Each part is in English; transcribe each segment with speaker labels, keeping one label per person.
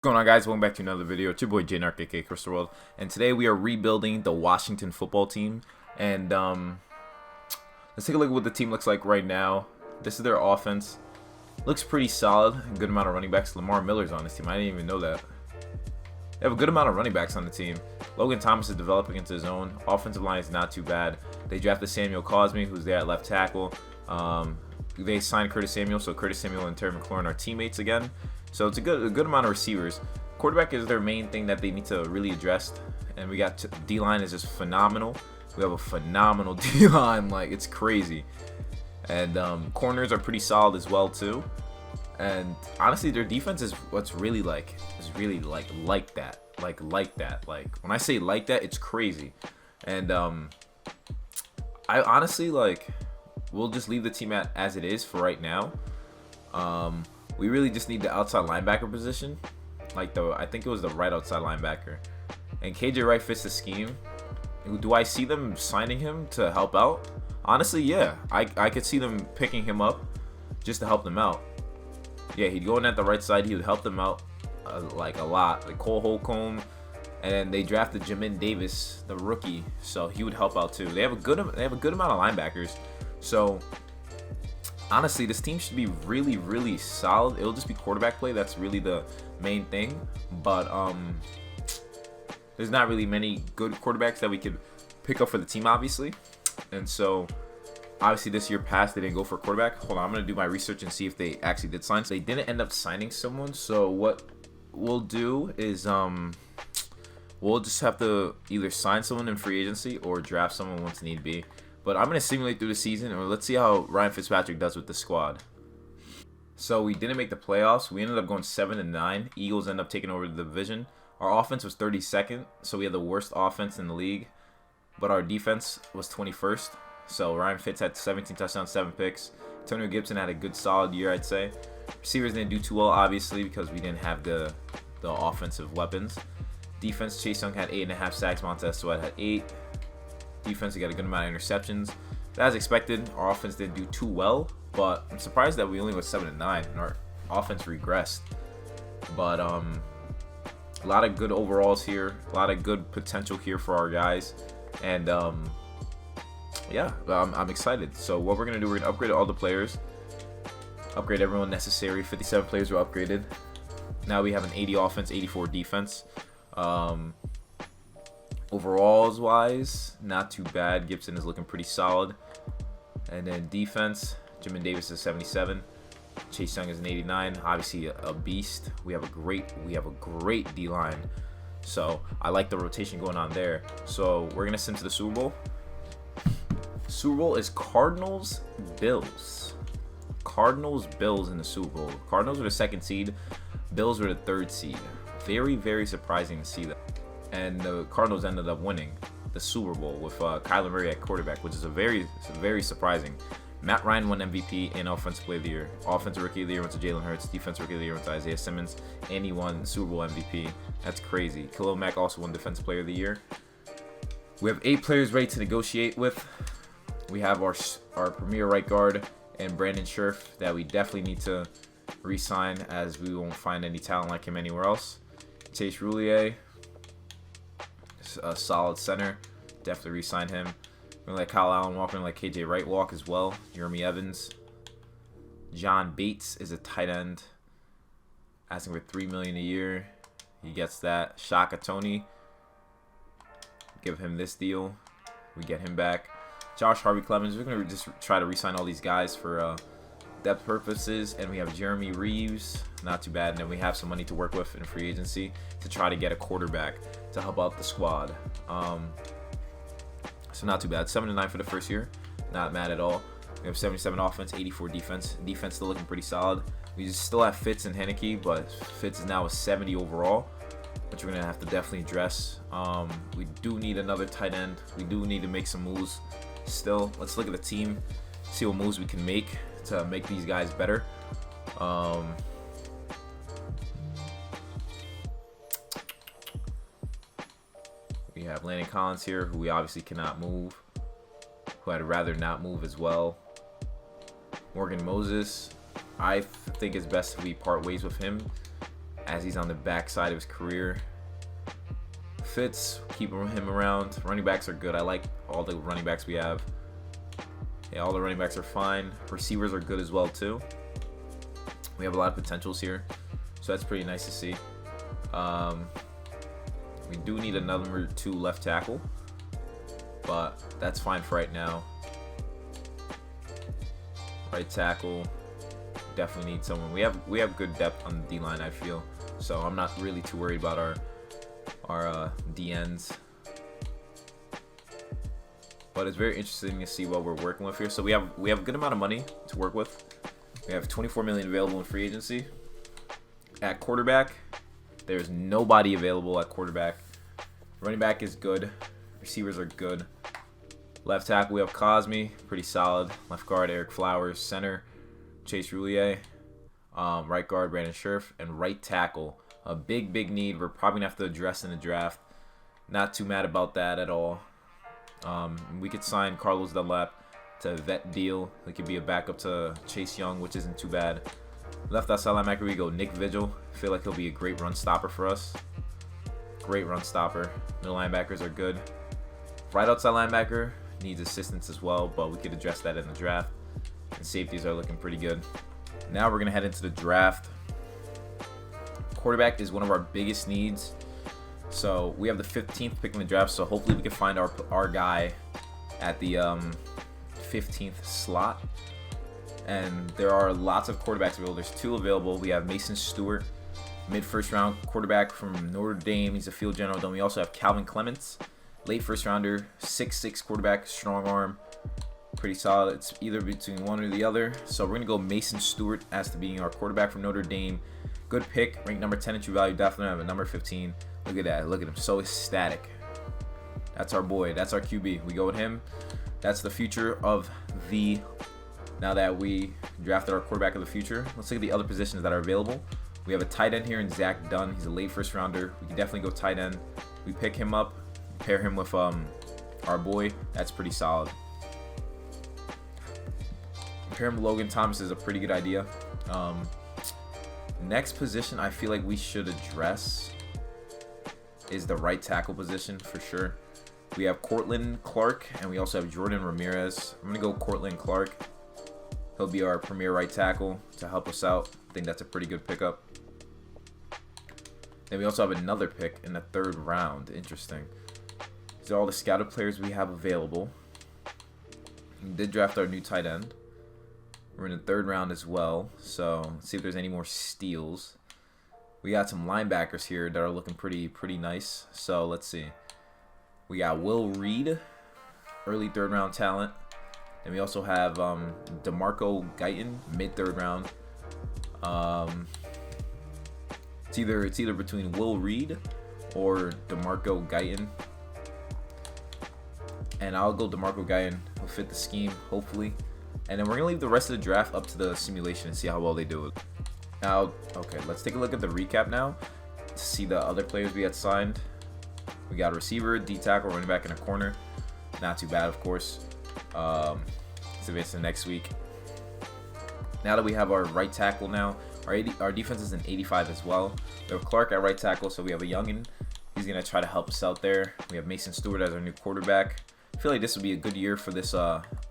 Speaker 1: What's going on, guys? Welcome back to another video. It's your boy Jnark, aka Crystal World, and today we are rebuilding the Washington football team. And let's take a look at what the team looks like right now. This is their offense. Looks pretty solid. A good amount of running backs. Lamar Miller's on this team. I didn't even know that. They have a good amount of running backs on the team. Logan Thomas is developing into his own. Offensive line is not too bad. They drafted Samuel Cosme, who's there at left tackle. They signed Curtis Samuel, so Curtis Samuel and Terry McLaurin are teammates again. So it's a good amount of receivers. Quarterback is their main thing that they need to really address. And we got D-line is just phenomenal. We have a phenomenal D-line, like it's crazy. And corners are pretty solid as well too. And honestly, their defense is what's really like that. Like when I say like that, it's crazy. And I honestly we'll just leave the team as it is for right now. We really just need the outside linebacker position. I think it was the right outside linebacker. And KJ Wright fits the scheme. Do I see them signing him to help out? Honestly, yeah. I could see them picking him up just to help them out. Yeah, he'd go in at the right side. He would help them out a lot. Like Cole Holcomb. And then they drafted Jamin Davis, the rookie. So he would help out too. They have a good amount of linebackers. So honestly, this team should be really solid. It'll just be quarterback play. That's really the main thing. But there's not really many good quarterbacks that we could pick up for the team, obviously. And so obviously this year past, they didn't go for a quarterback. Hold on, I'm going to do my research and see if they actually did sign. So they didn't end up signing someone. So what we'll do is we'll just have to either sign someone in free agency or draft someone once need be. But I'm going to simulate through the season, and let's see how Ryan Fitzpatrick does with the squad. So we didn't make the playoffs. We ended up going 7-9. Eagles ended up taking over the division. Our offense was 32nd, so we had the worst offense in the league. But our defense was 21st. So Ryan Fitz had 17 touchdowns, 7 picks. Antonio Gibson had a good, solid year, I'd say. Receivers didn't do too well, obviously, because we didn't have the offensive weapons. Defense, Chase Young had 8.5 sacks. Montez Sweat had 8. Defense, we got a good amount of interceptions. But as expected, our offense didn't do too well, but I'm surprised that we only went 7-9 and our offense regressed. But a lot of good overalls here, a lot of good potential here for our guys, and yeah, I'm excited. So what we're gonna do, we're gonna upgrade all the players, upgrade everyone necessary. 57 players were upgraded. Now we have an 80 offense, 84 defense. Overalls wise, not too bad. Gibson is looking pretty solid. And then defense, Jamin Davis is 77. Chase Young is an 89. Obviously a beast. We have a great D-line. So I like the rotation going on there. So we're gonna send to the Super Bowl. Super Bowl is Cardinals Bills. Cardinals Bills in the Super Bowl. Cardinals were the 2nd seed. Bills were the 3rd seed. Very surprising to see that. And the Cardinals ended up winning the Super Bowl with Kyler Murray at quarterback, which is very surprising. Matt Ryan won MVP and Offensive Player of the Year. Offensive Rookie of the Year went to Jalen Hurts. Defensive Rookie of the Year went to Isaiah Simmons. And he won Super Bowl MVP. That's crazy. Khalil Mack also won Defensive Player of the Year. We have 8 players ready to negotiate with. We have our premier right guard and Brandon Scherf that we definitely need to re-sign, as we won't find any talent like him anywhere else. Chase Roulier, a solid center, definitely re-sign him. We're gonna let Kyle Allen walk, we're gonna let KJ Wright walk as well. Jeremy Evans. John Bates is a tight end, asking for $3 million a year. He gets that. Shaka Tony, give him this deal, we get him back. Josh Harvey Clemens, we're gonna just try to re-sign all these guys for depth purposes. And we have Jeremy Reeves, not too bad. And then we have some money to work with in free agency to try to get a quarterback to help out the squad. So not too bad. 7-9 for the first year, not mad at all. We have 77 offense, 84 defense. Defense still looking pretty solid. We still have Fitz and Henneke, but Fitz is now a 70 overall, which we're gonna have to definitely address. We do need another tight end. We do need to make some moves still. Let's look at the team, see what moves we can make to make these guys better. We have Landon Collins here, who we obviously cannot move, who I'd rather not move as well. Morgan Moses, I think it's best if we part ways with him, as he's on the backside of his career. Fitz, keep him around. Running backs are good. I like all the running backs we have. Yeah, all the running backs are fine. Receivers are good as well too. We have a lot of potentials here, so that's pretty nice to see. We do need a number 2 left tackle, but that's fine for right now. Right tackle, definitely need someone. We have good depth on the D line, I feel, so I'm not really too worried about our DNs. But it's very interesting to see what we're working with here. So we have a good amount of money to work with. We have 24 million available in free agency. At quarterback, there's nobody available at quarterback. Running back is good. Receivers are good. Left tackle, we have Cosme, pretty solid. Left guard, Eric Flowers. Center, Chase Roulier. Right guard, Brandon Scherf. And right tackle, a big need. We're probably going to have to address in the draft. Not too mad about that at all. We could sign Carlos Dunlap to a vet deal. He could be a backup to Chase Young, which isn't too bad. Left outside linebacker, we go Nick Vigil. I feel like he'll be a great run stopper for us. Great run stopper. Middle linebackers are good. Right outside linebacker needs assistance as well, but we could address that in the draft. And safeties are looking pretty good. Now we're going to head into the draft. Quarterback is one of our biggest needs. So we have the 15th pick in the draft, so hopefully we can find our guy at the 15th slot. And there are lots of quarterbacks available. There's 2 available. We have Mason Stewart, mid-first round quarterback from Notre Dame. He's a field general. Then we also have Calvin Clements, late first rounder, 6'6" quarterback, strong arm, pretty solid. It's either between one or the other. So we're going to go Mason Stewart as to being our quarterback from Notre Dame. Good pick, ranked number 10 in true value. Definitely have a number 15. Look at that. Look at him. So ecstatic. That's our boy. That's our QB. We go with him. That's the future of the... Now that we drafted our quarterback of the future, let's look at the other positions that are available. We have a tight end here in Zach Dunn. He's a late first rounder. We can definitely go tight end. We pick him up, pair him with our boy. That's pretty solid. Pair him with Logan Thomas is a pretty good idea. Next position I feel like we should address is the right tackle position for sure. We have Cortland Clark and we also have Jordan Ramirez. I'm going to go Cortland Clark. He'll be our premier right tackle to help us out. I think that's a pretty good pickup. Then we also have another pick in the 3rd round. Interesting. These are all the scouted players we have available. We did draft our new tight end. We're in the 3rd round as well. So let's see if there's any more steals. We got some linebackers here that are looking pretty nice. So let's see. We got Will Reed, early 3rd round talent. And we also have DeMarco Guyton, mid 3rd round. It's either between Will Reed or DeMarco Guyton. And I'll go DeMarco Guyton. He'll fit the scheme, hopefully. And then we're going to leave the rest of the draft up to the simulation and see how well they do it. Now, okay, let's take a look at the recap now to see the other players we had signed. We got a receiver, D-tackle, running back, and a corner. Not too bad, of course. Let's advance to next week. Now that we have our right tackle now, our defense is an 85 as well. We have Clark at right tackle, so we have a youngin. He's going to try to help us out there. We have Mason Stewart as our new quarterback. I feel like this will be a good year for this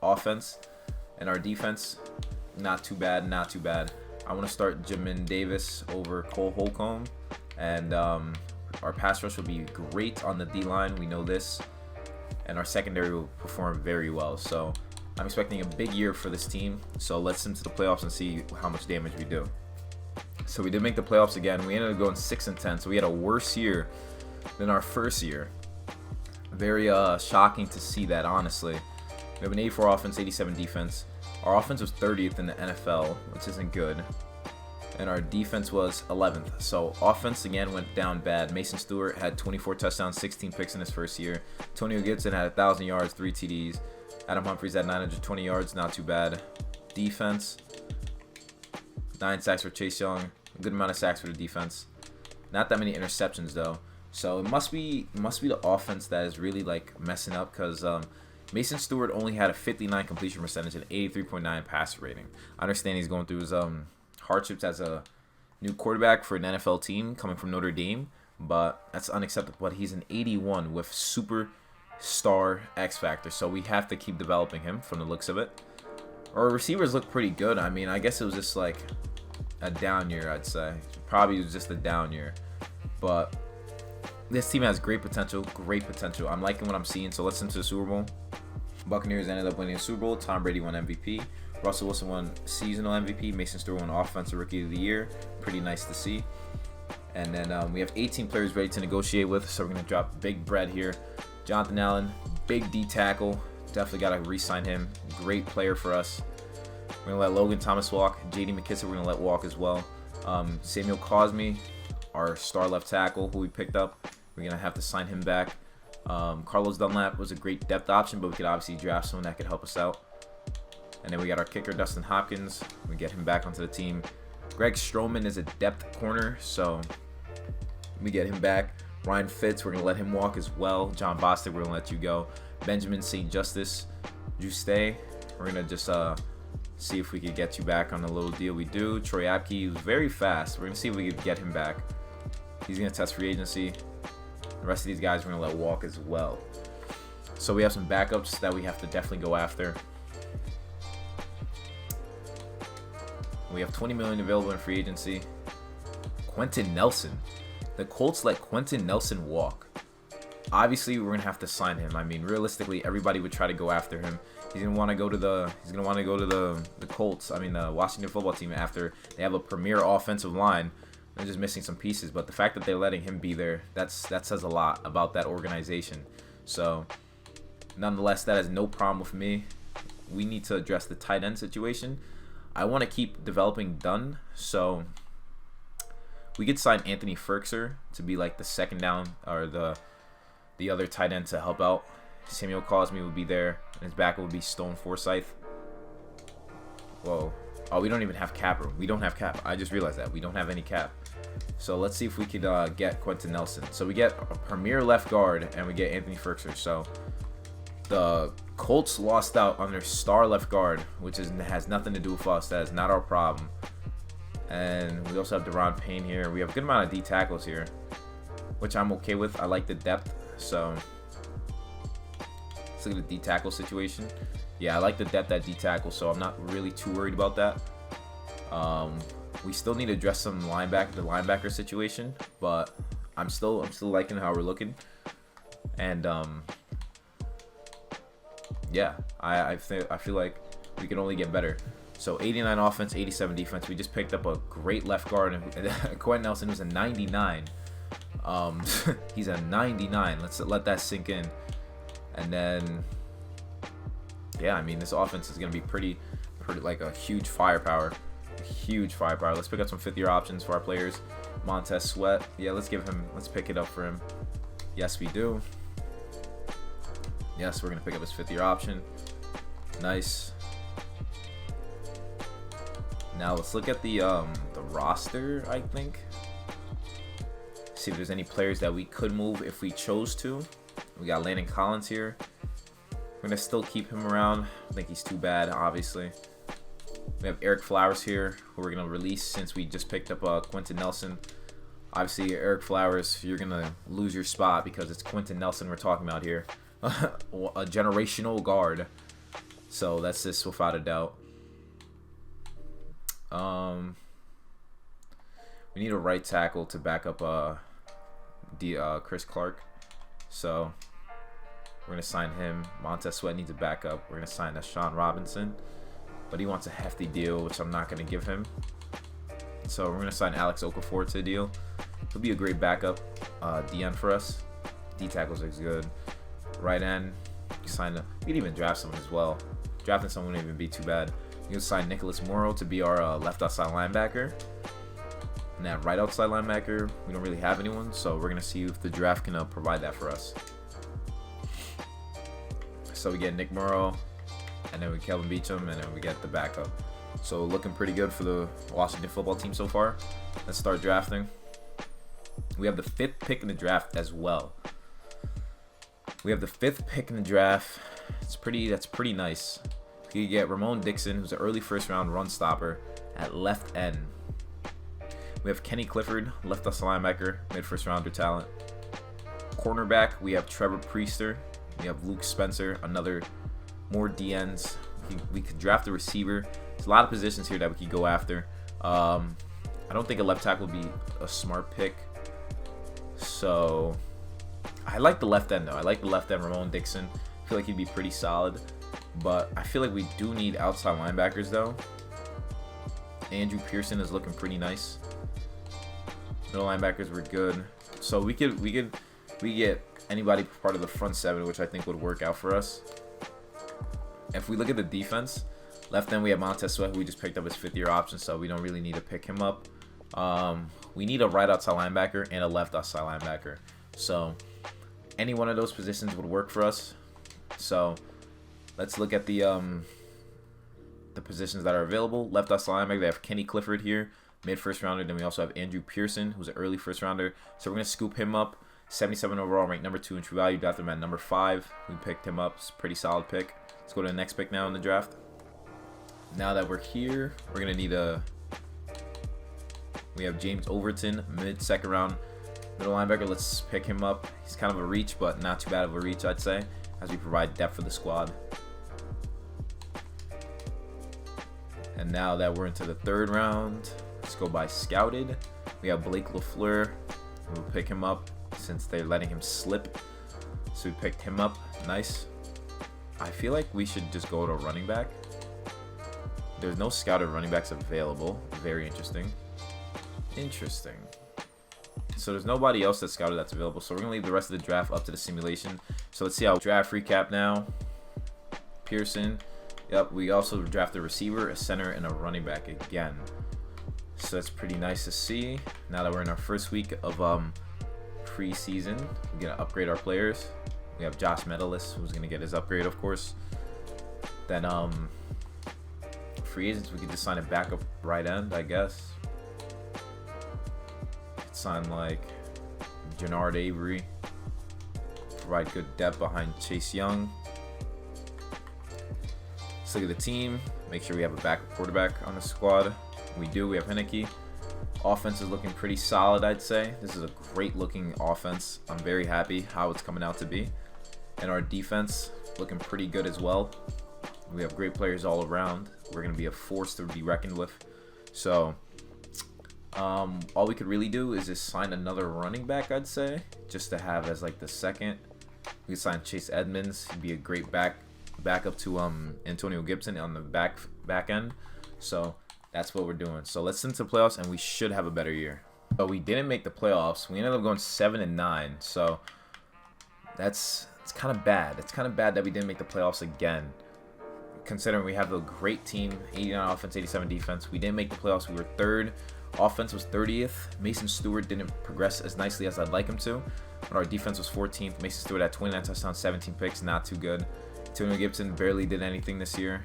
Speaker 1: offense. And our defense, not too bad, not too bad. I want to start Jamin Davis over Cole Holcomb. And our pass rush will be great on the D-line. We know this. And our secondary will perform very well. So I'm expecting a big year for this team. So let's into the playoffs and see how much damage we do. So we did make the playoffs again. We ended up going 6-10. So we had a worse year than our first year. Very shocking to see that, honestly. We have an 84 offense, 87 defense. Our offense was 30th in the NFL, which isn't good. And our defense was 11th. So offense again went down bad. Mason Stewart had 24 touchdowns, 16 picks in his first year. Antonio Gibson had 1,000 yards, 3 TDs. Adam Humphries had 920 yards, not too bad. Defense, 9 sacks for Chase Young. A good amount of sacks for the defense. Not that many interceptions though. So it must be the offense that is really like messing up, because Mason Stewart only had a 59 completion percentage and 83.9 passer rating. I understand he's going through his hardships as a New quarterback for an NFL team coming from Notre Dame, but that's unacceptable. But he's an 81 with superstar X factor, so we have to keep developing him from the looks of it. Our receivers look pretty good. I mean, I guess it was just like a down year, I'd say. Probably was just a down year, but this team has great potential. Great potential. I'm liking what I'm seeing. So let's into the Super Bowl. Buccaneers ended up winning the Super Bowl. Tom Brady won MVP. Russell Wilson won seasonal MVP. Mason Stewart won Offensive Rookie of the Year. Pretty nice to see. And then we have 18 players ready to negotiate with, so we're going to drop big bread here. Jonathan Allen, big D tackle. Definitely got to re-sign him. Great player for us. We're going to let Logan Thomas walk. J.D. McKissic we're going to let walk as well. Samuel Cosme, our star left tackle who we picked up. We're going to have to sign him back. Carlos Dunlap was a great depth option, but we could obviously draft someone that could help us out. And then we got our kicker, Dustin Hopkins. We get him back onto the team. Greg Stroman is a depth corner, so we get him back. Ryan Fitz, we're going to let him walk as well. John Bostic, we're going to let you go. Benjamin St. Juste, we're going to just see if we could get you back on the little deal we do. Troy Apke, who's very fast. We're going to see if we could get him back. He's going to test free agency. The rest of these guys we're going to let walk as well. So we have some backups that we have to definitely go after. We have $20 million available in free agency. Quentin Nelson. The Colts let Quentin Nelson walk. Obviously, we're going to have to sign him. I mean, realistically, everybody would try to go after him. He's going to want to go to the Colts. I mean, the Washington football team after they have a premier offensive line. They're just missing some pieces, but the fact that they're letting him be there, that says a lot about that organization. So, nonetheless, that has no problem with me. We need to address the tight end situation. I want to keep developing Dunn, so we could sign Anthony Ferkser to be like the second down or the other tight end to help out. Samuel Cosme would be there, and his back would be Stone Forsyth. Whoa. Oh, we don't even have cap room. We don't have cap. I just realized that. We don't have any cap. So let's see if we could get Quentin Nelson. So we get a premier left guard, and we get Anthony Ferkser. So the Colts lost out on their star left guard, which has nothing to do with us. That is not our problem. And we also have Deron Payne here. We have a good amount of D tackles here, which I'm okay with. I like the depth. So let's look at the D tackle situation. Yeah, I like the depth at D tackle, so I'm not really too worried about that. We still need to address the linebacker situation, but I'm still liking how we're looking. And yeah, I feel like we can only get better. So 89 offense, 87 defense. We just picked up a great left guard, and Quentin Nelson was a 99. He's a 99. Let's let that sink in. And then, yeah, I mean, this offense is gonna be pretty like a huge firepower. Let's pick up some fifth-year options for our players. Montez Sweat. Yeah, let's pick it up for him. Yes, we do. Yes, we're gonna pick up his fifth-year option. Nice. Now let's look at the roster, I think. See if there's any players that we could move if we chose to. We got Landon Collins here. We're gonna still keep him around. I think he's too bad, obviously. We have Eric Flowers here, who we're gonna release since we just picked up Quentin Nelson. Obviously, Eric Flowers, you're gonna lose your spot because it's Quentin Nelson we're talking about here. A generational guard. So that's this without a doubt. We need a right tackle to back up Chris Clark. So we're going to sign him. Montez Sweat needs a backup. We're going to sign Sean Robinson. But he wants a hefty deal, which I'm not going to give him. So we're going to sign Alex Okafor to a deal. He'll be a great backup DN for us. D tackles looks good. Right end, we could even draft someone as well. Drafting someone wouldn't even be too bad. You can sign Nicholas Morrow to be our left outside linebacker. And that right outside linebacker, we don't really have anyone, so we're going to see if the draft can provide that for us. So we get Nick Morrow, and then we Kelvin Beachum, and then we get the backup. So looking pretty good for the Washington football team so far. Let's start drafting. We have the 5th pick in the draft as well. We have the 5th pick in the draft. That's pretty nice. You get Ramon Dixon, who's an early first-round run stopper at left end. We have Kenny Clifford, left us linebacker, mid first rounder talent. Cornerback, we have Trevor Priester. We have Luke Spencer, another more DNs. We could draft a receiver. There's a lot of positions here that we could go after. I don't think a left tackle would be a smart pick. So I like the left end though. I like the left end, Ramon Dixon. I feel like he'd be pretty solid. But I feel like we do need outside linebackers though. Andrew Pearson is looking pretty nice. Middle linebackers were good. So we get anybody part of the front seven, which I think would work out for us. If we look at the defense, left end we have Montez Sweat, who we just picked up his 5th-year option, so we don't really need to pick him up. We need a right outside linebacker and a left outside linebacker. So any one of those positions would work for us. So let's look at the positions that are available. Left outside linebacker, they have Kenny Clifford here, mid first rounder. Then we also have Andrew Pearson, who's an early first rounder. So we're gonna scoop him up. 77 overall, ranked number 2 in true value. Drafted him at number 5. We picked him up. It's a pretty solid pick. Let's go to the next pick now in the draft. Now that we're here, we're gonna need we have James Overton, mid second round, middle linebacker. Let's pick him up. He's kind of a reach, but not too bad of a reach, I'd say, as we provide depth for the squad. And now that we're into the 3rd round, let's go by scouted. We have Blake LaFleur. We'll pick him up since they're letting him slip. So we picked him up. Nice. I feel like we should just go to running back. There's no scouted running backs available. Very interesting. Interesting. So there's nobody else that's scouted that's available. So we're going to leave the rest of the draft up to the simulation. So let's see how draft recap now. Pearson. Yep, we also drafted a receiver, a center, and a running back again. So that's pretty nice to see. Now that we're in our first week of preseason, we're going to upgrade our players. We have Josh Medalis, who's going to get his upgrade, of course. Then free agents, we could just sign a backup right end, I guess. Could sign like Jannard Avery. Provide good depth behind Chase Young. Let's look at the team. Make sure we have a backup quarterback on the squad. We do. We have Heineke. Offense is looking pretty solid, I'd say. This is a great looking offense. I'm very happy how it's coming out to be. And our defense looking pretty good as well. We have great players all around. We're going to be a force to be reckoned with. So all we could really do is just sign another running back, I'd say, just to have as like the second. We could sign Chase Edmonds. He'd be a great backup to Antonio Gibson on the back end. So that's what we're doing. So let's into the playoffs, and we should have a better year. But we didn't make the playoffs. We ended up going 7-9. So it's kind of bad. It's kind of bad that we didn't make the playoffs again, considering we have a great team, 89 offense, 87 defense. We didn't make the playoffs. We were 3rd. Offense was 30th. Mason Stewart didn't progress as nicely as I'd like him to. But our defense was 14th. Mason Stewart had 29 touchdowns, 17 picks. Not too good. Antonio Gibson barely did anything this year.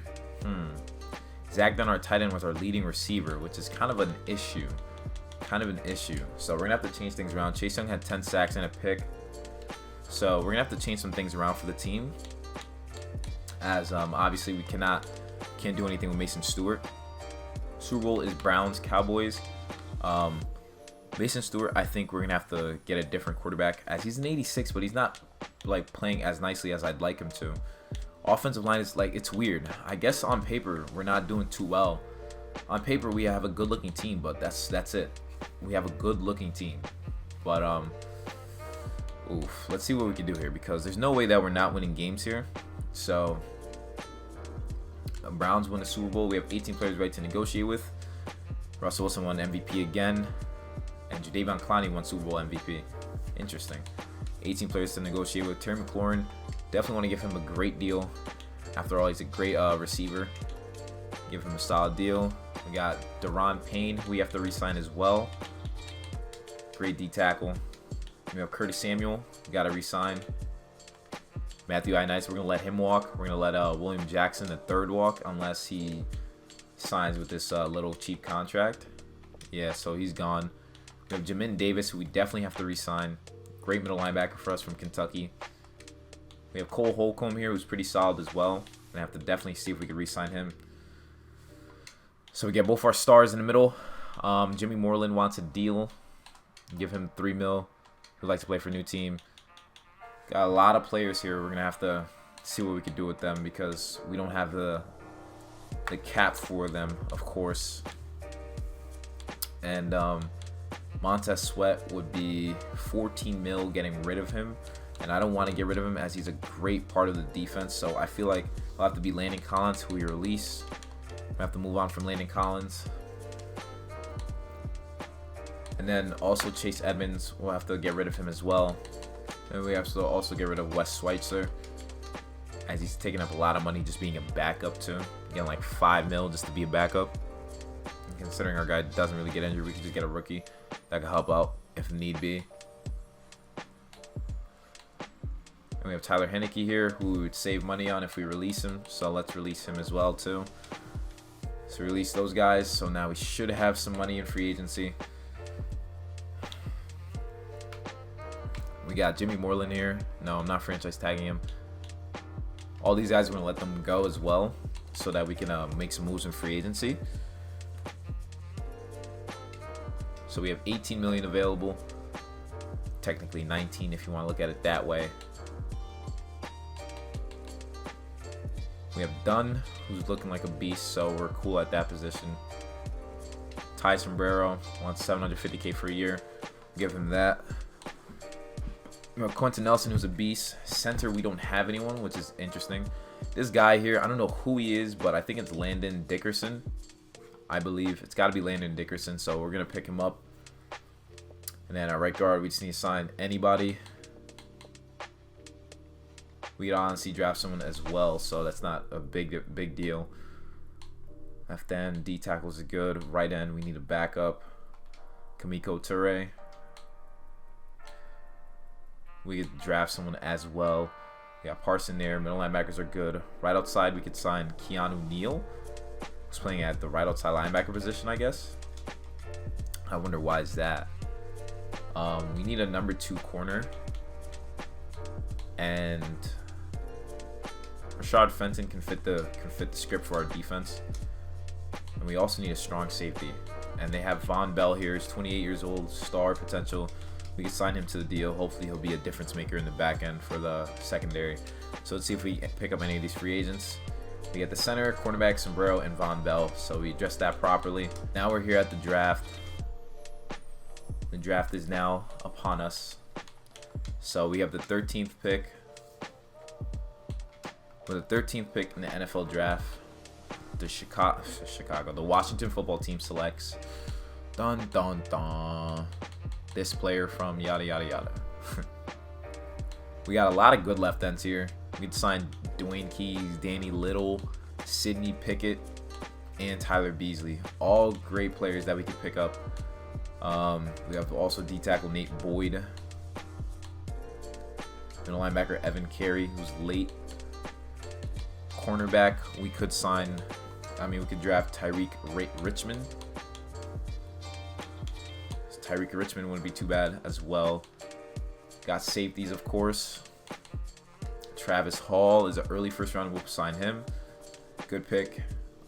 Speaker 1: Zach Dunn, our tight end, was our leading receiver, which is kind of an issue. So we're going to have to change things around. Chase Young had 10 sacks and a pick. So we're going to have to change some things around for the team. As obviously we can't do anything with Mason Stewart. Super Bowl is Browns, Cowboys. Mason Stewart, I think we're going to have to get a different quarterback, as he's an 86, but he's not like playing as nicely as I'd like him to. Offensive line is like, it's weird. I guess on paper we're not doing too well. On paper we have a good looking team, but that's it. We have a good looking team. But let's see what we can do here, because there's no way that we're not winning games here. So Browns win the Super Bowl. We have 18 players ready to negotiate with. Russell Wilson won MVP again, and Jadeveon Clowney won Super Bowl MVP. Interesting. 18 players to negotiate with. Terry McLaurin, definitely want to give him a great deal. After all, he's a great receiver. Give him a solid deal. We got Daron Payne, who we have to re-sign as well. Great D tackle. We have Curtis Samuel. We got to re-sign. Matthew Inice, we're going to let him walk. We're going to let William Jackson, the 3rd, walk, unless he signs with this little cheap contract. Yeah, so he's gone. We have Jamin Davis, who we definitely have to re-sign. Great middle linebacker for us from Kentucky. We have Cole Holcomb here, who's pretty solid as well. Going to have to definitely see if we can re-sign him. So we get both our stars in the middle. Jimmy Moreland wants a deal. Give him $3 mil. He'd like to play for a new team. Got a lot of players here. We're gonna have to see what we can do with them because we don't have the cap for them, of course. And Montez Sweat would be 14 mil getting rid of him. And I don't want to get rid of him as he's a great part of the defense. So I feel like it'll have to be Landon Collins who we release. We have to move on from Landon Collins. And then also Chase Edmonds, we'll have to get rid of him as well. And we have to also get rid of Wes Schweitzer, as he's taking up a lot of money just being a backup too. Getting like 5 mil just to be a backup. And considering our guy doesn't really get injured, we can just get a rookie that can help out if need be. And we have Tyler Henneke here, who we would save money on if we release him. So let's release him as well too. So release those guys. So now we should have some money in free agency. We got Jimmy Moreland here. No, I'm not franchise tagging him. All these guys, we're going to let them go as well so that we can make some moves in free agency. So we have 18 million available. Technically 19 if you want to look at it that way. We have Dunn, who's looking like a beast, so we're cool at that position. Ty Sombrero wants 750K for a year. Give him that. We have Quentin Nelson, who's a beast. Center, we don't have anyone, which is interesting. This guy here, I don't know who he is, but I think it's Landon Dickerson. I believe it's got to be Landon Dickerson, so we're going to pick him up. And then our right guard, we just need to sign anybody. We could honestly draft someone as well, so that's not a big deal. Left end, D tackles is good. Right end, we need a backup. Kamiko Toure. We could draft someone as well. We got Parson there. Middle linebackers are good. Right outside, we could sign Keanu Neal, who's playing at the right outside linebacker position, I guess. I wonder why is that. We need a number 2 corner. And Rashad Fenton can fit the script for our defense. And we also need a strong safety. And they have Von Bell here. He's 28 years old, star potential. We can sign him to the deal. Hopefully he'll be a difference maker in the back end for the secondary. So let's see if we pick up any of these free agents. We get the center, cornerback, Sombrero, and Von Bell. So we addressed that properly. Now we're here at the draft. The draft is now upon us. So we have the 13th pick. With the 13th pick in the NFL draft, the Washington football team selects dun dun dun this player from yada yada yada. We got a lot of good left ends here. We could sign Dwayne Keys, Danny Little, Sidney Pickett, and Tyler Beasley. All great players that we could pick up. We have also D tackle Nate Boyd, middle linebacker Evan Carey, who's late. Cornerback, we could draft Tyreek Richmond. Tyreek Richmond wouldn't be too bad as well. Got safeties, of course. Travis Hall is an early first round. We'll sign him. Good pick.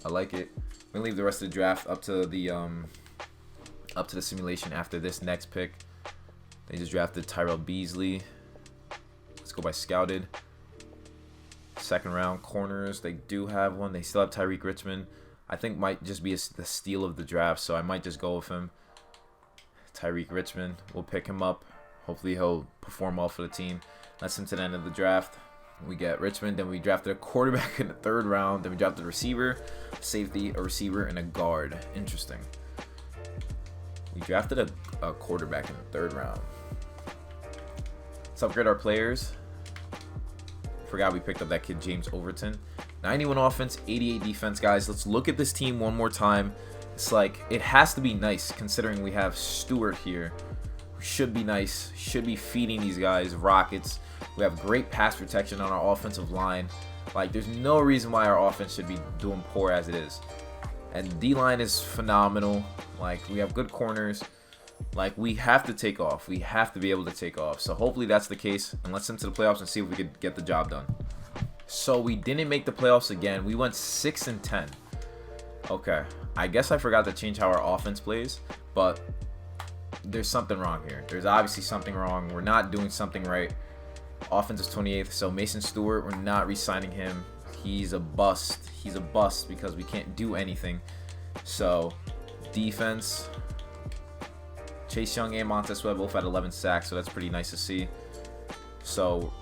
Speaker 1: I like it. We're gonna leave the rest of the draft up to the simulation after this next pick. They just drafted Tyrell Beasley. Let's go by scouted. Second round corners. They do have one. They still have Tyreek Richmond. I think might just be the steal of the draft, so I might just go with him. Tyreek Richmond. We'll pick him up. Hopefully he'll perform well for the team. That's him to the end of the draft. We get Richmond. Then we drafted a quarterback in the 3rd round. Then we drafted a receiver, a safety, a receiver, and a guard. Interesting. We drafted a quarterback in the 3rd round. Let's upgrade our players. Forgot we picked up that kid James Overton. 91 offense, 88 defense, guys. Let's look at this team one more time. It's like, it has to be nice considering we have Stewart here. Should be nice. Should be feeding these guys rockets. We have great pass protection on our offensive line. Like, there's no reason why our offense should be doing poor as it is. And D-line is phenomenal. Like, we have good corners. Like, we have to take off. We have to be able to take off. So hopefully that's the case. And let's into the playoffs and see if we could get the job done. So we didn't make the playoffs again. We went 6-10. Okay, I guess I forgot to change how our offense plays, but there's something wrong here. There's obviously something wrong. We're not doing something right. Offense is 28th, so Mason Stewart, we're not re-signing him. He's a bust. He's a bust because we can't do anything. So, defense, Chase Young and Montez Sweat both had 11 sacks, so that's pretty nice to see. So,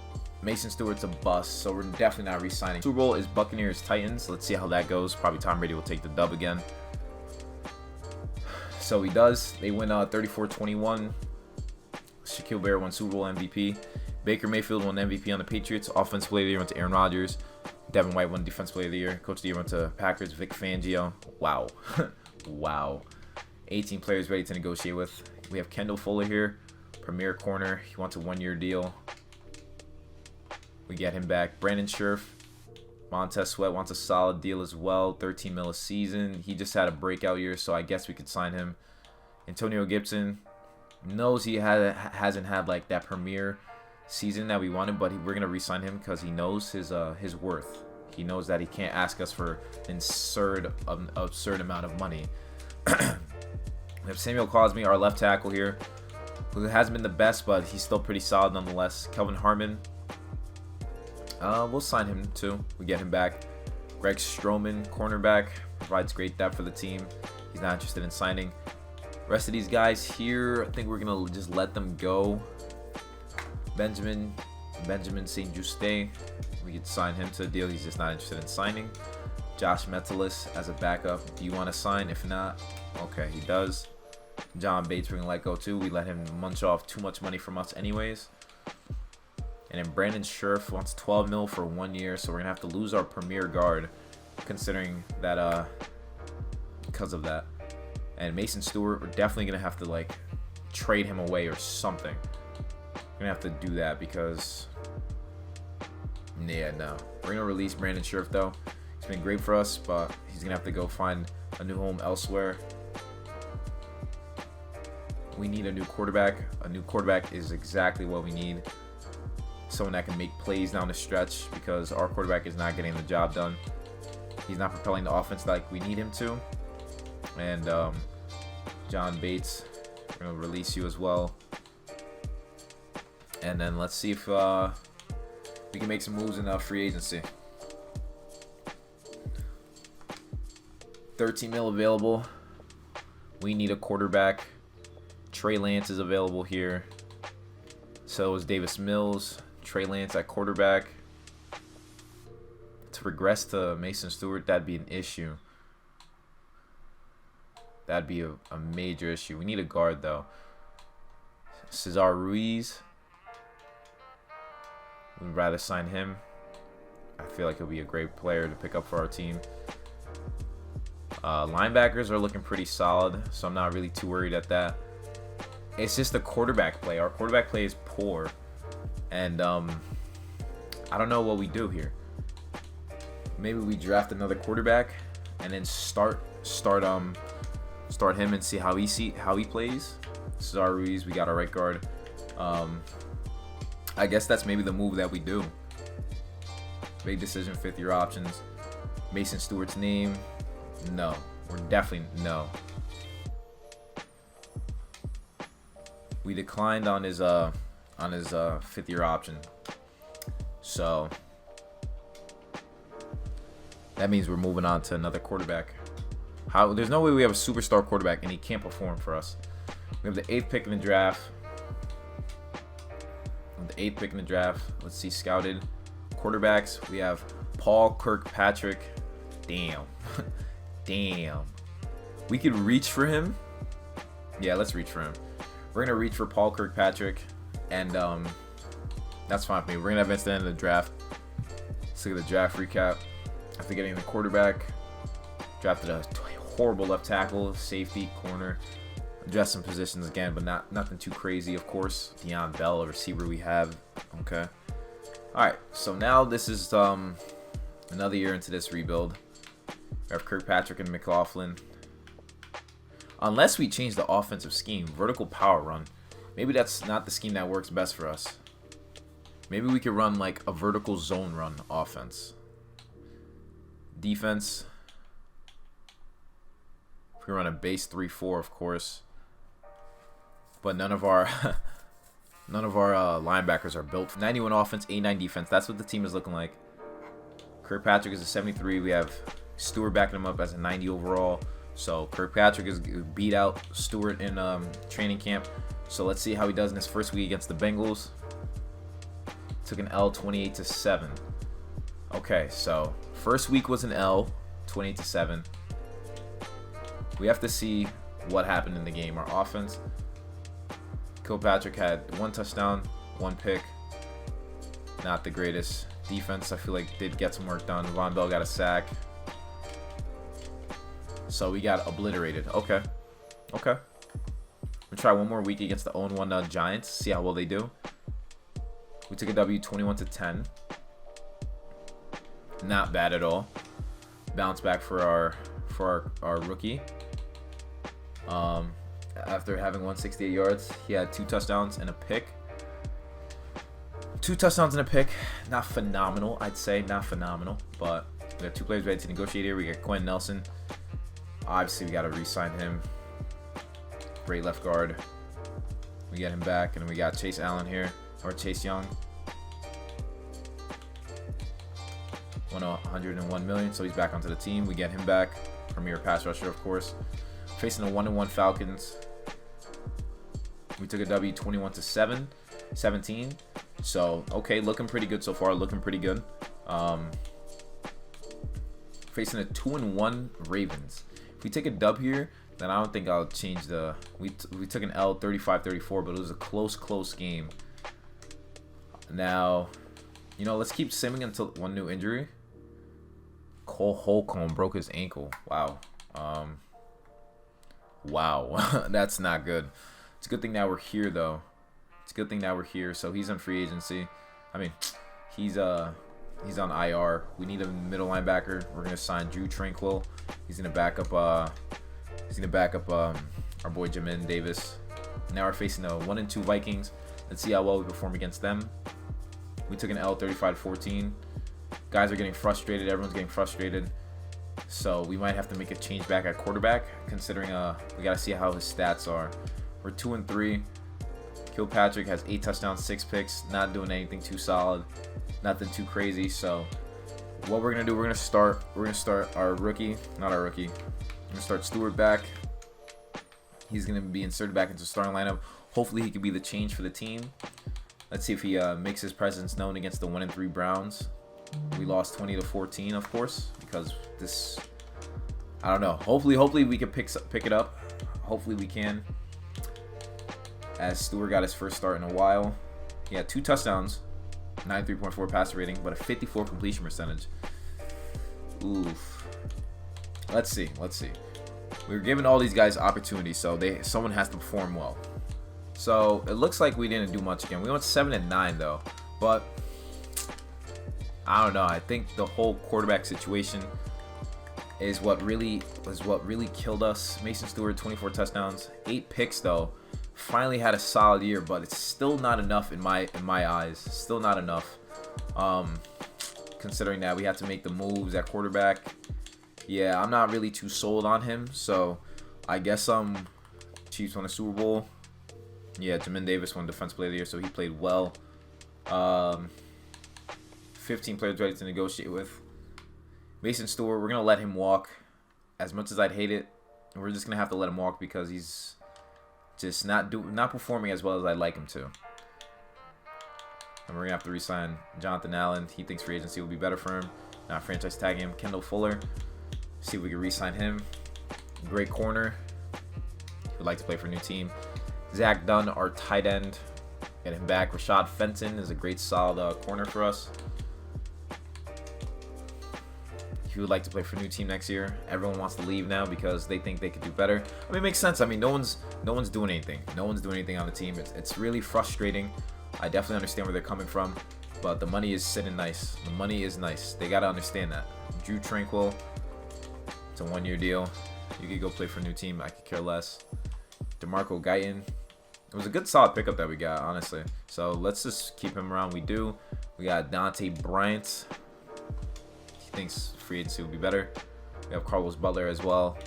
Speaker 1: Mason Stewart's a bust, so we're definitely not re-signing. Super Bowl is Buccaneers Titans. Let's see how that goes. Probably Tom Brady will take the dub again. So he does. They win 34-21. Shaquille Barrett won Super Bowl MVP. Baker Mayfield won MVP on the Patriots. Offensive Player of the Year went to Aaron Rodgers. Devin White won Defensive Player of the Year. Coach of the Year went to Packers. Vic Fangio. Wow. Wow. 18 players ready to negotiate with. We have Kendall Fuller here. Premier corner. He wants a 1-year deal. We get him back. Brandon Scherf. Montez Sweat wants a solid deal as well. 13 mil a season. He just had a breakout year, so I guess we could sign him. Antonio Gibson knows he hasn't had like that premier season that we wanted, but we're gonna re-sign him because he knows his worth. He knows that he can't ask us for an absurd amount of money. We have Samuel Cosme, our left tackle here, who hasn't been the best, but he's still pretty solid nonetheless. Kelvin Harmon. We'll sign him too. We get him back. Greg Stroman, cornerback, provides great depth for the team. He's not interested in signing. Rest of these guys here, I think we're gonna just let them go. Benjamin St. Juste, we could sign him to a deal. He's just not interested in signing. Josh Metellus as a backup. Do you want to sign? If not, okay, he does. John Bates, we're gonna let go too. We let him munch off too much money from us anyways. And then Brandon Scherf wants 12 mil for 1 year, so we're gonna have to lose our premier guard, considering that because of that. And Mason Stewart, we're definitely gonna have to like trade him away or something. We're gonna have to do that because yeah, no. We're gonna release Brandon Scherf though. He's been great for us, but he's gonna have to go find a new home elsewhere. We need a new quarterback. A new quarterback is exactly what we need. Someone that can make plays down the stretch because our quarterback is not getting the job done. He's not propelling the offense like we need him to. And John Bates, we're going to release you as well. And then let's see if we can make some moves in free agency. 13 mil available. We need a quarterback. Trey Lance is available here. So is Davis Mills. Trey Lance at quarterback. To regress to Mason Stewart, that'd be an issue. That'd be a major issue. We need a guard, though. Cesar Ruiz. We'd rather sign him. I feel like he'll be a great player to pick up for our team. Linebackers are looking pretty solid, so I'm not really too worried at that. It's just the quarterback play. Our quarterback play is poor. And I don't know what we do here. Maybe we draft another quarterback and then start him and see how he plays. Cesar Ruiz, we got our right guard. I guess that's maybe the move that we do. Big decision, 5th-year options. Mason Stewart's name, no. We're definitely no. We declined on his 5th-year option. So that means we're moving on to another quarterback. There's no way we have a superstar quarterback and he can't perform for us. We have the 8th pick in the draft. Let's see scouted quarterbacks. We have Paul Kirkpatrick. Damn. We could reach for him. Yeah, let's reach for him. We're gonna reach for Paul Kirkpatrick, and that's fine with me. We're gonna advance to the end of the draft. Let's look at the draft recap. After getting the quarterback, drafted a horrible left tackle, safety, corner. Adjust some positions again, but nothing too crazy, of course. Deion Bell, a receiver we have. Okay. All right. So now this is another year into this rebuild. We have Kirkpatrick and McLaughlin. Unless we change the offensive scheme, vertical power run. Maybe that's not the scheme that works best for us. Maybe we could run like a vertical zone run offense. Defense. We run a base 3-4, of course. But none of our linebackers are built. 91 offense, 89 defense. That's what the team is looking like. Kirkpatrick is a 73. We have Stewart backing him up as a 90 overall. So Kirkpatrick is beat out Stewart in training camp. So let's see how he does in his first week against the Bengals. Took an L, 28-7. Okay, so first week was an L, 28-7. We have to see what happened in the game. Our offense, Kirkpatrick had 1 touchdown, 1 pick. Not the greatest. Defense, I feel like, did get some work done. Von Bell got a sack. So we got obliterated. Okay. We'll try one more week against the 0-1 Giants. See how well they do. We took a W, 21-10. Not bad at all. Bounce back for our rookie. After having 168 yards, he had 2 touchdowns and a pick. 2 touchdowns and a pick. Not phenomenal, I'd say. Not phenomenal. But we have 2 players ready to negotiate here. We got Quentin Nelson. Obviously, we got to re-sign him. Great left guard. We get him back. And we got Chase Allen here. Or Chase Young. 101 million. So he's back onto the team. We get him back. Premier pass rusher, of course. Facing the 1-1 Falcons. We took a W, 21-17. So, okay, looking pretty good so far. Looking pretty good. Facing a 2-1 Ravens. If we take a dub here, then I don't think I'll change the... We took an L, 35-34, but it was a close game. Now, let's keep simming until one new injury. Cole Holcomb broke his ankle. Wow. Wow. That's not good. It's a good thing that we're here, though. It's a good thing that we're here. So he's on free agency. I mean, he's on IR. We need a middle linebacker. We're gonna sign Drew Tranquil. He's gonna back up. Our boy Jamin Davis. Now we're facing the 1-2 Vikings. Let's see how well we perform against them. We took an L, 35-14. Guys are getting frustrated. Everyone's getting frustrated. So we might have to make a change back at quarterback, considering we gotta see how his stats are. We're 2-3. Kilpatrick has 8 touchdowns, 6 picks. Not doing anything too solid, nothing too crazy. So what we're gonna do, we're gonna start our rookie, not our rookie. We're gonna start Stewart back. He's gonna be inserted back into the starting lineup. Hopefully he can be the change for the team. Let's see if he makes his presence known against the 1-3 Browns. We lost 20-14, of course, because this, I don't know. Hopefully we can pick it up. Hopefully we can. As Stewart got his first start in a while. He had 2 touchdowns, 93.4 passer rating, but a 54 completion percentage. Oof. Let's see. We were giving all these guys opportunities, so someone has to perform well. So it looks like we didn't do much again. We went 7-9 though, but I don't know. I think the whole quarterback situation is what really killed us. Mason Stewart, 24 touchdowns, 8 picks though. Finally had a solid year, but it's still not enough in my eyes. Still not enough. Considering that we had to make the moves at quarterback. Yeah, I'm not really too sold on him. So I guess Chiefs won a Super Bowl. Yeah, Jamin Davis won Defensive Player of the Year, so he played well. 15 players ready to negotiate with. Mason Stewart, we're gonna let him walk. As much as I'd hate it, we're just gonna have to let him walk because he's just not performing as well as I'd like him to. And we're gonna have to re-sign Jonathan Allen. He thinks free agency will be better for him. Now franchise tag him. Kendall Fuller. See if we can re-sign him. Great corner. He would like to play for a new team. Zach Dunn, our tight end. Get him back. Rashad Fenton is a great solid corner for us. He would like to play for a new team next year. Everyone wants to leave now because they think they could do better. I mean, it makes sense. I mean, no one's doing anything. No one's doing anything on the team. It's really frustrating. I definitely understand where they're coming from, but the money is sitting nice. The money is nice. They gotta understand that. Drew Tranquil, it's a 1-year deal. You could go play for a new team. I could care less. DeMarco Guyton. It was a good solid pickup that we got, honestly. So let's just keep him around. We do. We got Dante Bryant. He thinks free agency would be better. We have Carlos Butler as well.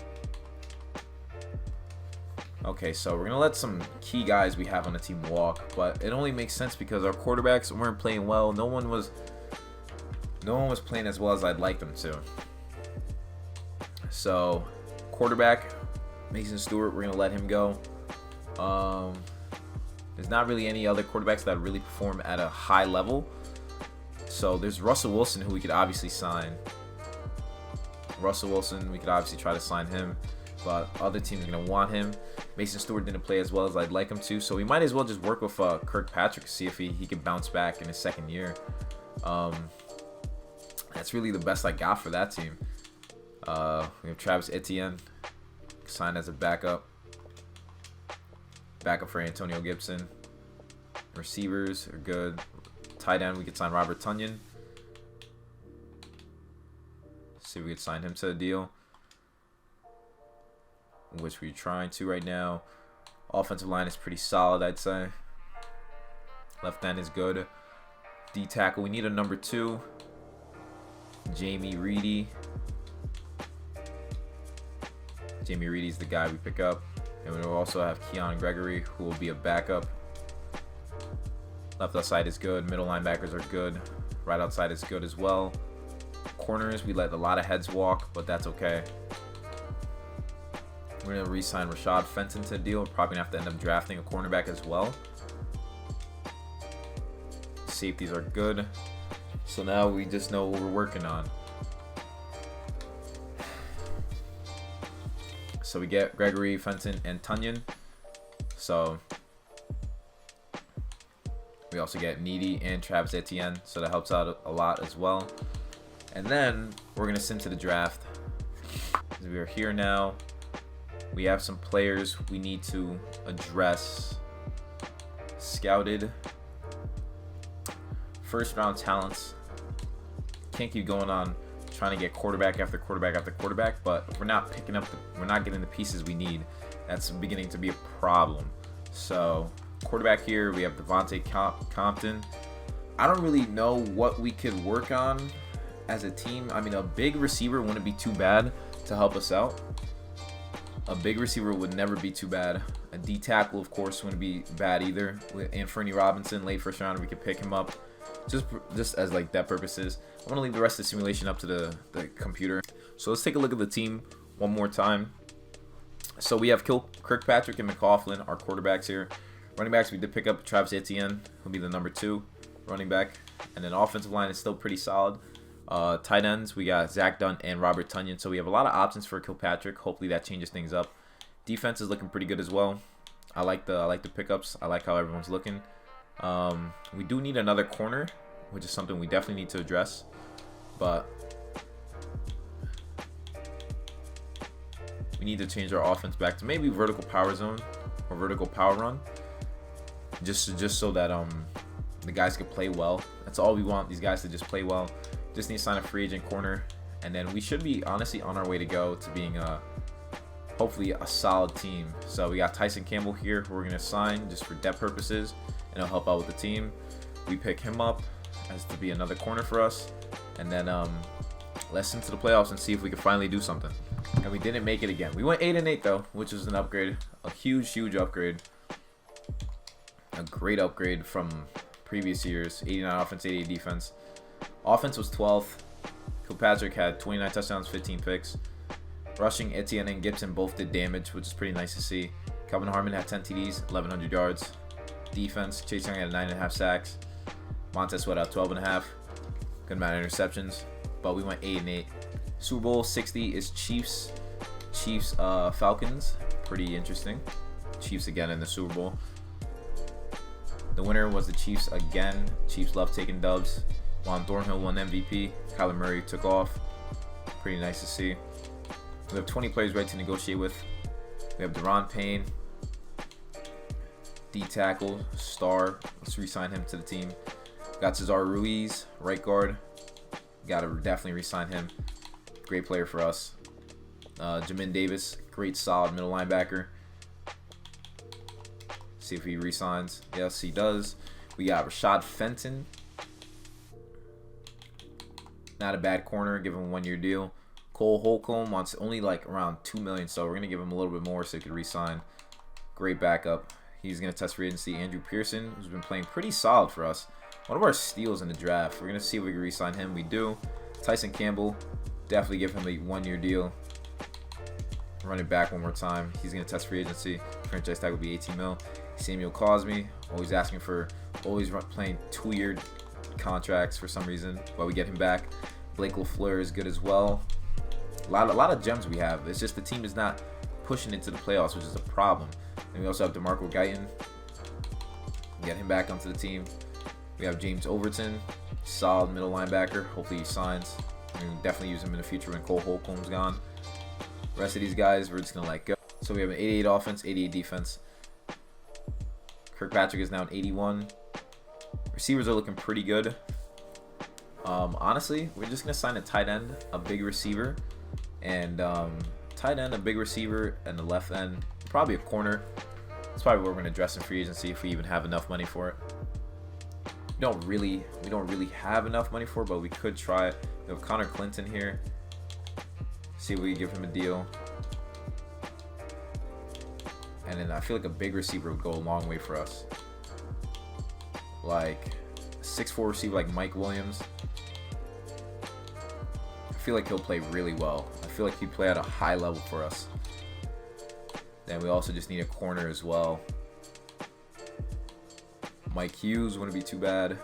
Speaker 1: Okay, so we're gonna let some key guys we have on the team walk, but it only makes sense because our quarterbacks weren't playing well. No one was playing as well as I'd like them to. So, quarterback Mason Stewart, we're gonna let him go. There's not really any other quarterbacks that really perform at a high level. So there's Russell Wilson, who we could obviously sign. Russell Wilson, we could obviously try to sign him, but other teams are going to want him. Mason Stewart didn't play as well as I'd like him to, so we might as well just work with Kirkpatrick to see if he can bounce back in his second year. That's really the best I got for that team. We have Travis Etienne signed as a backup for Antonio Gibson. Receivers are good. Tight end, we could sign Robert Tonyan. See if we could sign him to a deal, which we're trying to right now. Offensive line is pretty solid, I'd say. Left end is good. D tackle, we need a number 2. Jamie Reedy. Jamie Reedy's the guy we pick up. And we will also have Keon Gregory, who will be a backup. Left outside is good. Middle linebackers are good. Right outside is good as well. Corners, we let a lot of heads walk, but that's okay. We're going to re-sign Rashad Fenton to a deal. We're probably going to have to end up drafting a cornerback as well. Safeties are good. So now we just know what we're working on. So we get Gregory, Fenton, and Tonyan. So we also get Needy and Travis Etienne. So that helps out a lot as well. And then we're going to send to the draft. We are here now. We have some players we need to address. Scouted. First round talents. Can't keep going on trying to get quarterback after quarterback after quarterback, but we're not picking up, we're not getting the pieces we need. That's beginning to be a problem. So quarterback here, we have Devontae Compton. I don't really know what we could work on as a team. I mean, a big receiver wouldn't be too bad to help us out. A big receiver would never be too bad. A D tackle, of course, wouldn't be bad either. With Anthony Robinson, late first round, we could pick him up just as like depth purposes. I'm gonna leave the rest of the simulation up to the computer. So let's take a look at the team one more time. So we have Kirkpatrick and McLaughlin, our quarterbacks here. Running backs, we did pick up Travis Etienne, who'll be the number 2 running back. And then offensive line is still pretty solid. Tight ends, we got Zach Dunn and Robert Tonyan. So we have a lot of options for Kilpatrick. Hopefully that changes things up. Defense is looking pretty good as well. I like the pickups. I like how everyone's looking. We do need another corner, which is something we definitely need to address. But we need to change our offense back to maybe vertical power zone or vertical power run, just so that the guys can play well. That's all we want, these guys to just play well. Just need to sign a free agent corner, and then we should be honestly on our way to go to being hopefully a solid team. So we got Tyson Campbell here, who we're gonna sign just for depth purposes, and it'll help out with the team. We pick him up as to be another corner for us, and then let's into the playoffs and see if we can finally do something. And we didn't make it again. We went 8-8 though, which is an upgrade, a huge upgrade, a great upgrade from previous years. 89 offense, 88 defense. Offense was 12th. Kilpatrick had 29 touchdowns, 15 picks. Rushing, Etienne and Gibson both did damage, which is pretty nice to see. Calvin Harmon had 10 TDs, 1,100 yards. Defense, Chase Young had 9.5 sacks. Montez Sweat had 12.5. Good amount of interceptions, but we went 8-8. Super Bowl 60 is Chiefs Falcons. Pretty interesting. Chiefs again in the Super Bowl. The winner was the Chiefs again. Chiefs love taking dubs. Juan Thornhill won MVP. Kyler Murray took off. Pretty nice to see. We have 20 players ready to negotiate with. We have Deron Payne, D tackle, star. Let's re-sign him to the team. Got Cesar Ruiz, right guard. Got to definitely re-sign him. Great player for us. Jamin Davis, great solid middle linebacker. See if he re-signs. Yes, he does. We got Rashad Fenton. Not a bad corner. Give him a 1-year deal. Cole Holcomb wants only like around $2 million, so we're gonna give him a little bit more so he could re-sign. Great backup. He's going to test free agency. Andrew Pearson, who's been playing pretty solid for us. One of our steals in the draft. We're going to see if we can re-sign him. We do. Tyson Campbell, definitely give him a 1-year deal. Run it back one more time. He's going to test free agency. Franchise tag will be 18 mil. Samuel Cosme, always asking for, playing 2-year contracts for some reason, but we get him back. Blake LaFleur is good as well. A lot of gems we have. It's just the team is not pushing into the playoffs, which is a problem. And we also have DeMarco Guyton. Get him back onto the team. We have James Overton, solid middle linebacker. Hopefully he signs. I mean, definitely use him in the future when Cole Holcomb's gone. The rest of these guys, we're just going to let go. So we have an 88 offense, 88 defense. Kirkpatrick is now an 81. Receivers are looking pretty good. Honestly, we're just going to sign a tight end, a big receiver, and tight end, a big receiver, and the left end, probably a corner. That's probably what we're going to address in free agency if we even have enough money for it. We don't really have enough money for it, but we could try it. We have Connor Clinton here. See if we can give him a deal. And then I feel like a big receiver would go a long way for us. Like a 6'4" receiver like Mike Williams. I feel like he'll play really well. I feel like he'd play at a high level for us. Then we also just need a corner as well. Mike Hughes wouldn't be too bad.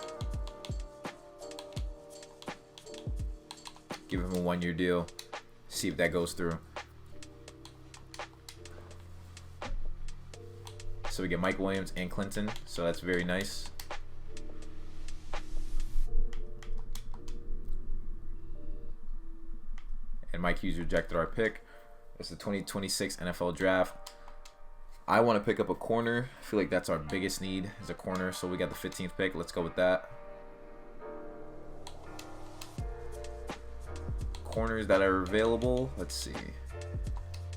Speaker 1: Give him a 1-year deal. See if that goes through. So we get Mike Williams and Clinton. So that's very nice. And Mike Hughes rejected our pick. It's the 2026 NFL Draft. I want to pick up a corner. I feel like that's our biggest need is a corner. So we got the 15th pick. Let's go with that. Corners that are available. Let's see.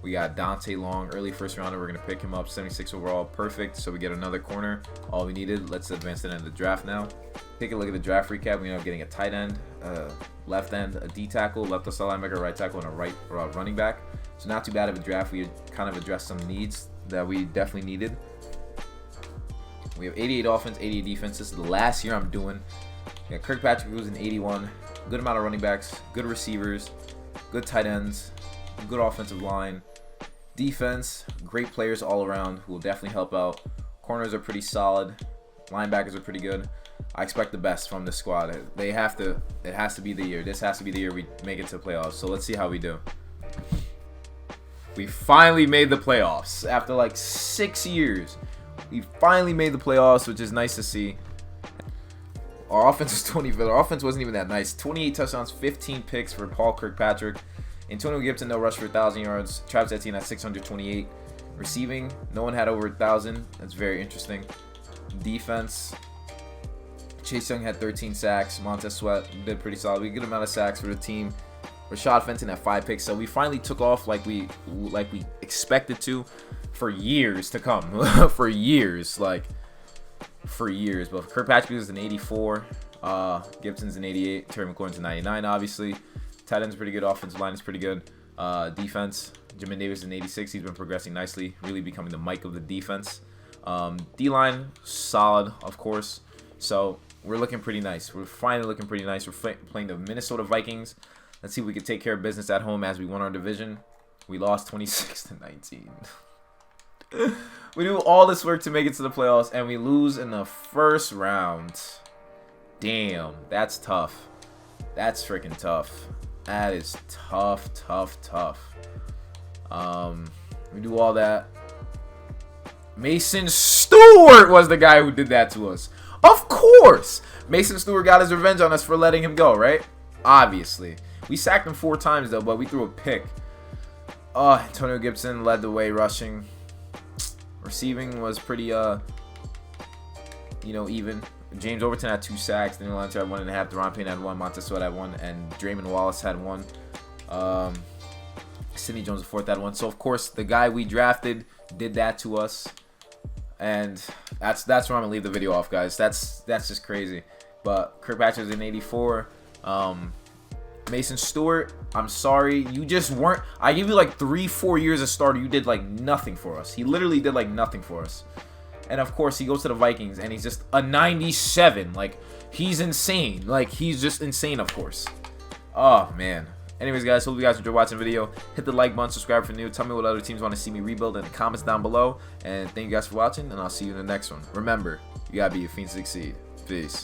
Speaker 1: We got Dante Long, early first rounder. We're going to pick him up, 76 overall. Perfect. So we get another corner. All we needed. Let's advance to the end of the draft now. Take a look at the draft recap. We end up getting a tight end, left end, a D tackle, left outside linebacker, right tackle, and a right running back. So not too bad of a draft. We kind of addressed some needs that we definitely needed. We have 88 offense, 88 defense. This is the last year I'm doing. We got Kirkpatrick, who's an 81. Good amount of running backs, good receivers, good tight ends, good offensive line. Defense, great players all around who will definitely help out. Corners are pretty solid. Linebackers are pretty good. I expect the best from this squad. It has to be the year. This has to be the year we make it to the playoffs. So let's see how we do. We finally made the playoffs after like 6 years. We finally made the playoffs, which is nice to see. Our offense was 25th. Our offense wasn't even that nice. 28 touchdowns, 15 picks for Paul Kirkpatrick. Antonio Gibson, no rush for 1,000 yards. Travis Etienne at 628. Receiving, no one had over 1,000. That's very interesting. Defense, Chase Young had 13 sacks. Montez Sweat did pretty solid. We had a good amount of sacks for the team. Rashad Fenton at 5 picks. So we finally took off like we expected to for years to come. For years. But Kirkpatrick is an 84. Gibson's an 88. Terry McLaurin's a 99, obviously. Tight end's pretty good. Offensive line is pretty good. Defense, Jamin Davis is an 86. He's been progressing nicely, really becoming the Mike of the defense. D-line, solid, of course. So we're looking pretty nice. We're finally looking pretty nice. We're playing the Minnesota Vikings. Let's see if we can take care of business at home as we won our division. We lost 26-19. We do all this work to make it to the playoffs, and we lose in the first round. Damn, that's tough. That's freaking tough. That is tough. We do all that. Mason Stewart was the guy who did that to us. Of course! Mason Stewart got his revenge on us for letting him go, right? Obviously. We sacked him 4 times, though, but we threw a pick. Antonio Gibson led the way rushing. Receiving was pretty, even. James Overton had 2 sacks. Daniel Hunter had 1.5. Deron Payne had 1. Montez Sweat had 1. And Draymond Wallace had 1. Sidney Jones IV had 1. So, of course, the guy we drafted did that to us. And that's where I'm going to leave the video off, guys. That's just crazy. But Kirkpatrick is an 84. Mason Stewart, I'm sorry. You just weren't. I gave you like 3-4 years as starter. You did like nothing for us. He literally did like nothing for us. And of course, he goes to the Vikings and he's just a 97. Like, he's insane. Like, he's just insane, of course. Oh, man. Anyways, guys, hope you guys enjoyed watching the video. Hit the like button, subscribe if you're new. Tell me what other teams want to see me rebuild in the comments down below. And thank you guys for watching, and I'll see you in the next one. Remember, you gotta be a fiend to succeed. Peace.